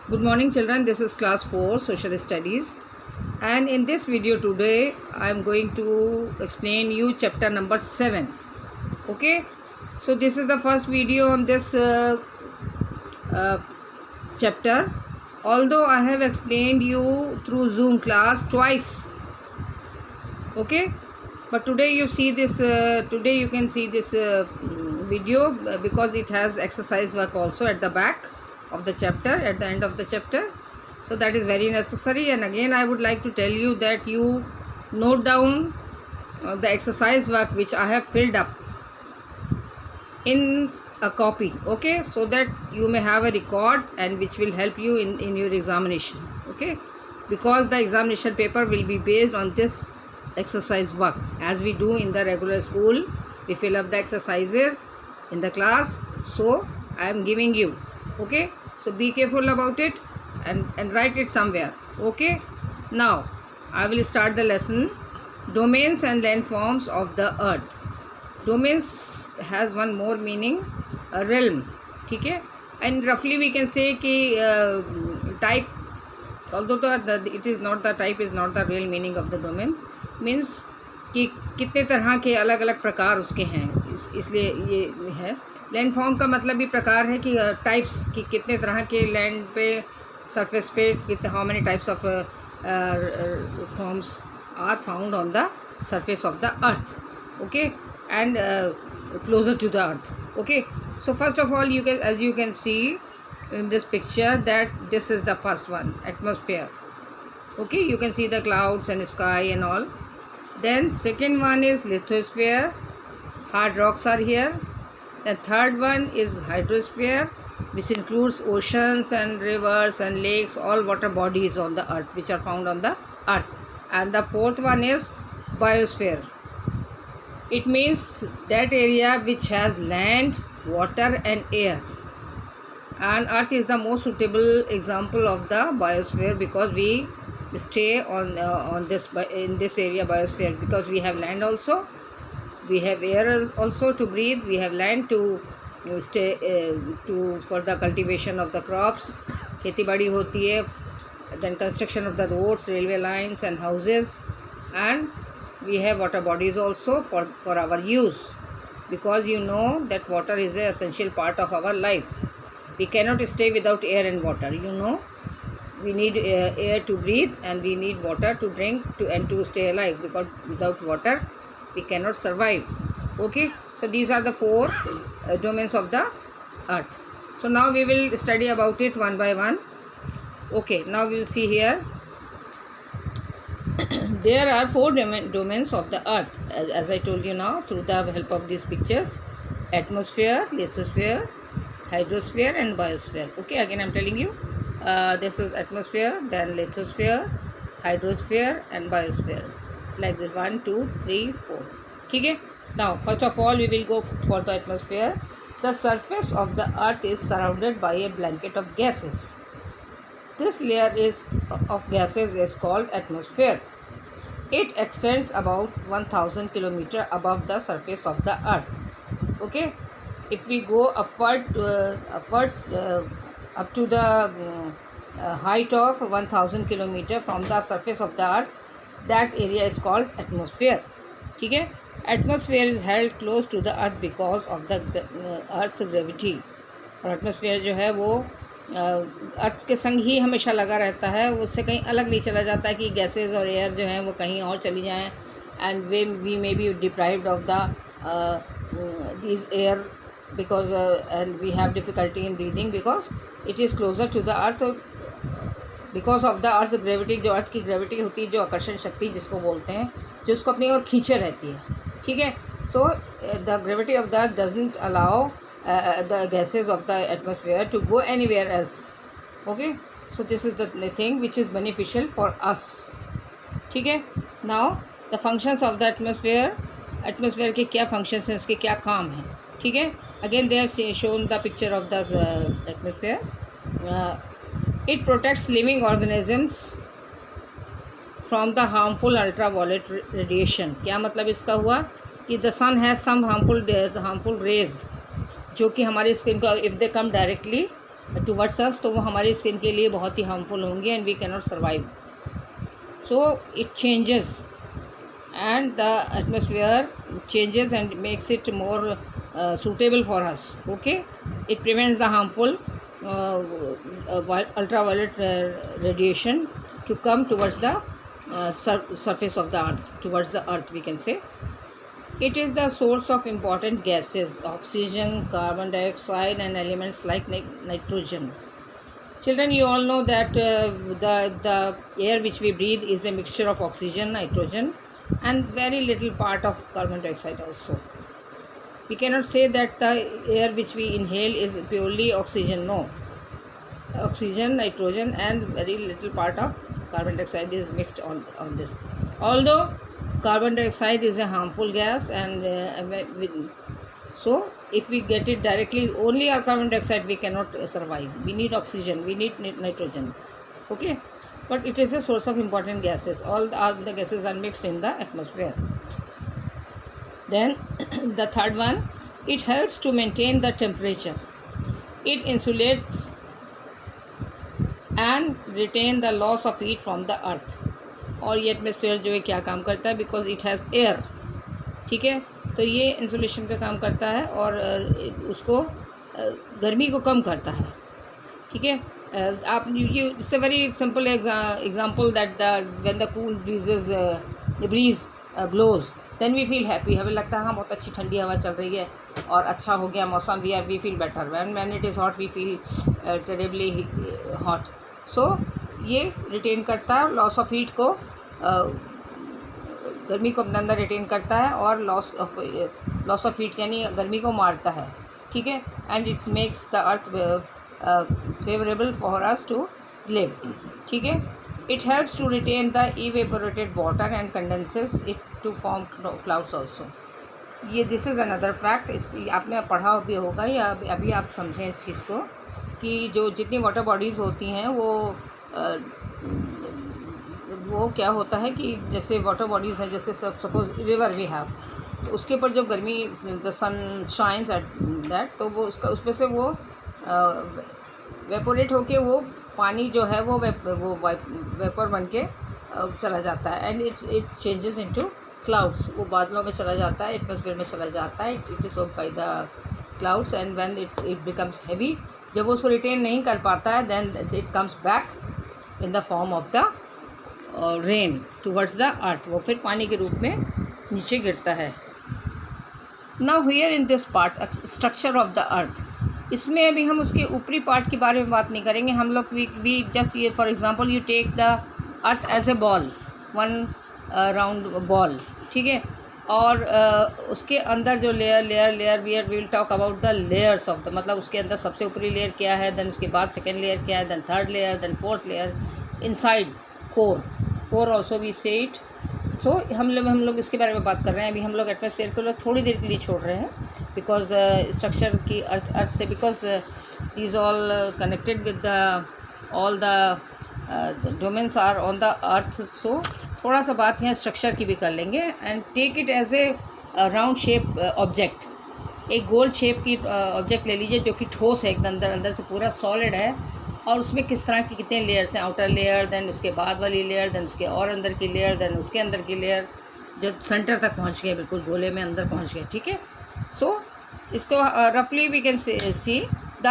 Good morning children, this is class 4 social studies, and in this video today I am going to explain you chapter number 7. Okay, so this is the first video on this chapter. Although I have explained you through Zoom class twice, okay, but today you see this today you can see this video because it has exercise work also at the back of the chapter, at the end of the chapter. So that is very necessary, and again I would like to tell you that you note down the exercise work which I have filled up in a copy, okay, so that you may have a record and which will help you in your examination, okay, because the examination paper will be based on this exercise work. As we do in the regular school, we fill up the exercises in the class, so I am giving you, okay, so be careful about it and write it somewhere, okay. Now I will start the lesson. Domains and landforms of the earth. Domains has one more meaning, a realm, ठीक है, and roughly we can say कि type, although it is not, the type is not the real meaning of the domain, means कि कितने तरह के अलग अलग प्रकार उसके हैं, इसलिए ये है. लैंड फॉर्म का मतलब भी प्रकार है कि टाइप्स कि कितने तरह के लैंड पे, सरफेस पे कितने, how many types of forms are found on the surface of the earth, okay, and closer to the earth, okay. So first of all, as you can see in this picture, that this is the first one, atmosphere, okay, you can see the clouds and sky and all. Then second one is lithosphere, hard rocks are here. The third one is hydrosphere, which includes oceans and rivers and lakes, all water bodies on the earth which are found on the earth. And the fourth one is biosphere. It means that area which has land, water and air. And earth is the most suitable example of the biosphere because we stay on this, in this area, biosphere, because we have land also, we have air also to breathe, we have land to stay for the cultivation of the crops, खेती बाड़ी होती है, then construction of the roads, railway lines and houses, and we have water bodies also for our use, because you know that water is an essential part of our life. We cannot stay without air and water, you know. We need air to breathe and we need water to drink and to stay alive, because without water we cannot survive, okay. So these are the four domains of the earth. So now we will study about it one by one, okay. Now we will see here. There are four domains of the earth, as I told you now through the help of these pictures: atmosphere, lithosphere, hydrosphere and biosphere, okay. Again I am telling you, this is atmosphere, then lithosphere, hydrosphere and biosphere, like this, 1 2 3 4, ठीक है. Now first of all we will go for the atmosphere. The surface of the earth is surrounded by a blanket of gases. This layer of gases is called atmosphere. It extends about 1000 km above the surface of the earth, okay. If we go upwards up to the height of 1000 km from the surface of the earth, that area is called atmosphere, ठीक है. Atmosphere is held close to the earth because of the earth's gravity. और atmosphere जो है वो अर्थ के संग ही हमेशा लगा रहता है, उससे कहीं अलग नहीं चला जाता है कि गैसेज और एयर जो हैं वो कहीं और चली जाएं, and we may be deprived of the this air because and we have difficulty in breathing because it is closer to the earth, because of the earth's gravity. जो अर्थ की ग्रेविटी होती है, जो आकर्षण शक्ति जिसको बोलते हैं, जो उसको अपनी ओर खींचे रहती है, ठीक है. So the gravity of the earth doesn't allow the gases of the atmosphere to go anywhere else, okay. So this is the thing which is beneficial for us, ठीक है. Now the functions of the atmosphere के क्या functions हैं, उसके क्या काम हैं, ठीक है. Again they have shown the picture of the atmosphere. It protects living organisms from the harmful ultraviolet radiation. क्या मतलब इसका हुआ कि the sun has some harmful rays जो कि हमारी स्किन को, if they come directly towards us, तो वो हमारी स्किन के लिए बहुत ही हार्मफुल होंगी and we can not survive. So it changes and the atmosphere changes and makes it more suitable for us. Okay, it prevents the harmful ultraviolet radiation to come towards the surface of the earth, towards the earth we can say. It is the source of important gases, oxygen, carbon dioxide and elements like nitrogen. Children, you all know that the air which we breathe is a mixture of oxygen, nitrogen and very little part of carbon dioxide also. We cannot say that the air which we inhale is purely oxygen. No, oxygen, nitrogen and very little part of carbon dioxide is mixed on this. Although carbon dioxide is a harmful gas and so if we get it directly only our carbon dioxide, we cannot survive. We need oxygen, we need nitrogen. Okay, but it is a source of important gases. All the gases are mixed in the atmosphere. Then the third one, it helps to maintain the temperature. It insulates and retain the loss of heat from the earth. और ये atmosphere जो है क्या काम करता है, because it has air. ठीक है, तो ये इंसुलेशन का काम करता है और उसको गर्मी को कम करता है. ठीक है, आप you it's a very simple example that when the cool breezes the breeze blows, then we feel happy. हमें लगता है हाँ बहुत अच्छी ठंडी हवा चल रही है और अच्छा हो गया मौसम, we feel better. When it is hot we feel terribly hot. So ये रिटेन करता है लॉस ऑफ हीट को, गर्मी को अपने अंदर रिटेन करता है और लॉस ऑफ हीट यानी गर्मी को मारता है. ठीक है, and it makes the earth favourable for us to live. ठीक है, it helps to retain the evaporated water and condenses it to form clouds also. ये दिस इज़ अनदर फैक्ट. इस आपने पढ़ा भी होगा या अभी आप समझें इस चीज़ को कि जो जितनी वाटर बॉडीज़ होती हैं वो क्या होता है कि जैसे वाटर बॉडीज़ हैं, जैसे सपोज रिवर वी हैव, तो उसके ऊपर जब गर्मी the sun shines at that, तो वो उसमें से वो वेपोरेट होके वो पानी जो है वो वेपर बन के चला जाता है and it changes into clouds. वो बादलों में चला जाता है, एटमॉस्फेयर में चला जाता है. It is soaked by the clouds and when it becomes heavy, जब वो उसको रिटेन नहीं कर पाता है, then it comes back in the form of the rain towards the earth. वो फिर पानी के रूप में नीचे गिरता है. Now here in this part structure of the earth, इसमें अभी हम उसके ऊपरी पार्ट के बारे में बात नहीं करेंगे. हम लोग वी जस्ट ये for example you take the earth as a ball, one round ball. ठीक है, और उसके अंदर जो layer we will talk about the layers of the, मतलब उसके अंदर सबसे ऊपरी लेयर क्या है, देन उसके बाद सेकेंड लेयर क्या है, then third layer, then fourth layer, inside core also we say it. So हम लोग इसके बारे में बात कर रहे हैं. अभी हम लोग एटमॉस्फेयर को थोड़ी देर के लिए छोड़ रहे हैं बिकॉज स्ट्रक्चर की अर्थ से, because these all connected with all the domains are on the earth. So थोड़ा सा बात यहाँ स्ट्रक्चर की भी कर लेंगे and take it as a round shape object. एक गोल शेप की ऑब्जेक्ट ले लीजिए जो कि ठोस है, एकदम अंदर से पूरा सॉलिड है, और उसमें किस तरह की कितने लेयर्स हैं, आउटर लेयर, देन उसके बाद वाली लेयर, देन उसके और अंदर की लेयर, देन उसके अंदर की लेयर, जो सेंटर तक पहुंच गए, बिल्कुल गोले में अंदर पहुंच गए. ठीक है, सो इसको रफली we can see the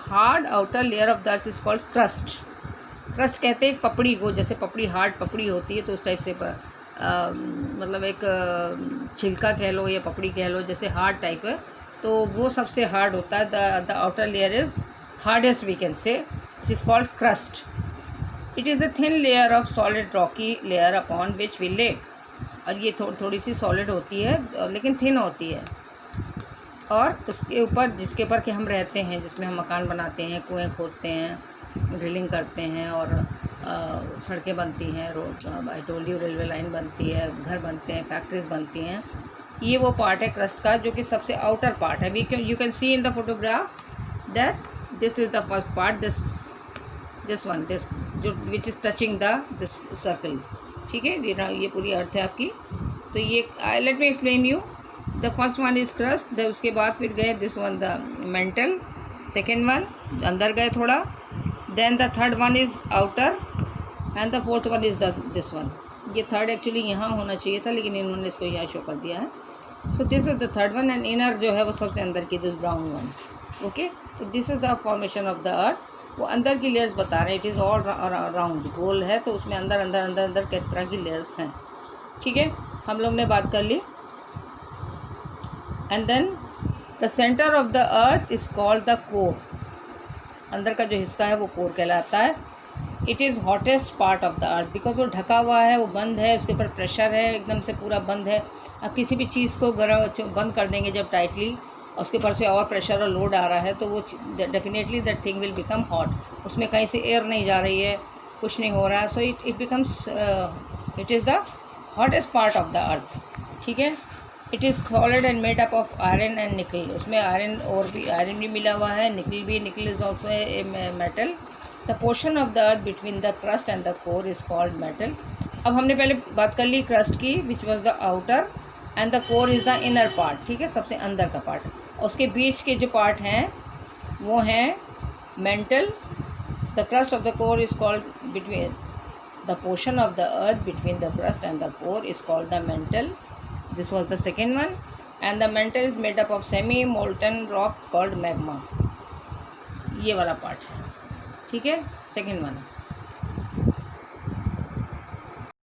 hard outer layer of the earth is called crust. Crust कहते हैं पपड़ी को, जैसे पपड़ी हार्ड पपड़ी होती है तो उस टाइप से मतलब एक छिलका कह लो या पपड़ी कह लो, जैसे हार्ड टाइप है, तो वो सबसे हार्ड होता है. The outer layer is hardest we can say. It is called crust. It is a thin layer of solid rocky layer upon which we live. और ये थोड़ी सी सॉलिड होती है लेकिन थिन होती है, और उसके ऊपर जिसके ऊपर कि हम रहते हैं, जिसमें हम मकान बनाते हैं, कुएं खोदते हैं, ड्रिलिंग करते हैं और सड़कें बनती हैं, road I told you railway line बनती है, घर बनते हैं, फैक्ट्रीज बनती हैं. ये वो पार्ट है क्रस्ट का जो कि सबसे आउटर पार्ट है. You can see in the photograph that this is the first part, this one जो which is touching this circle. ठीक है, ये पूरी अर्थ है आपकी. तो ये let me explain you. The first one is crust, उसके बाद फिर गए this one the mantle, second one अंदर गए थोड़ा. Then the third one is outer and the fourth one is this one. ये थर्ड एक्चुअली यहाँ होना चाहिए था, लेकिन इन्होंने इसको यहाँ शो कर दिया है. So this is the third one and inner जो है वो सबसे अंदर की, दिस ब्राउन वन. ओके, तो this is the formation of the earth. वो अंदर की लेयर्स बता रहे हैं. इट इज़ ऑल राउंड, गोल है, तो उसमें अंदर अंदर अंदर अंदर किस तरह की लेयर्स हैं. ठीक है, हम लोग ने बात कर ली. And then the centre of the earth is called the core. अंदर का जो हिस्सा है वो कोर कहलाता है. It is hottest part of the earth because वो ढका हुआ है, वो बंद है, उसके ऊपर प्रेशर है, एकदम से पूरा बंद है. आप किसी भी चीज़ को गर्म बंद कर देंगे जब टाइटली, उसके ऊपर से और प्रेशर और लोड आ रहा है, तो वो definitely that thing will become hot. उसमें कहीं से एयर नहीं जा रही है, कुछ नहीं हो रहा है. So it becomes, it is the hottest part of the अर्थ. ठीक है. It is solid and made up of iron and निकल. उसमें आयरन और भी, आयरन भी मिला हुआ है, निकल भी. निकल is also a metal. The portion of the earth between the crust and the core is called metal. अब हमने पहले बात कर ली क्रस्ट की, which was the outer, and the core is the inner part. ठीक है, सबसे अंदर का पार्ट. उसके बीच के जो पार्ट हैं वो हैं mental. The crust of the core is called between the portion of the earth between the crust and the core is called the mental. This was the second one. And the mental is made up of semi molten rock called magma. ये वाला part है. ठीक है, second one.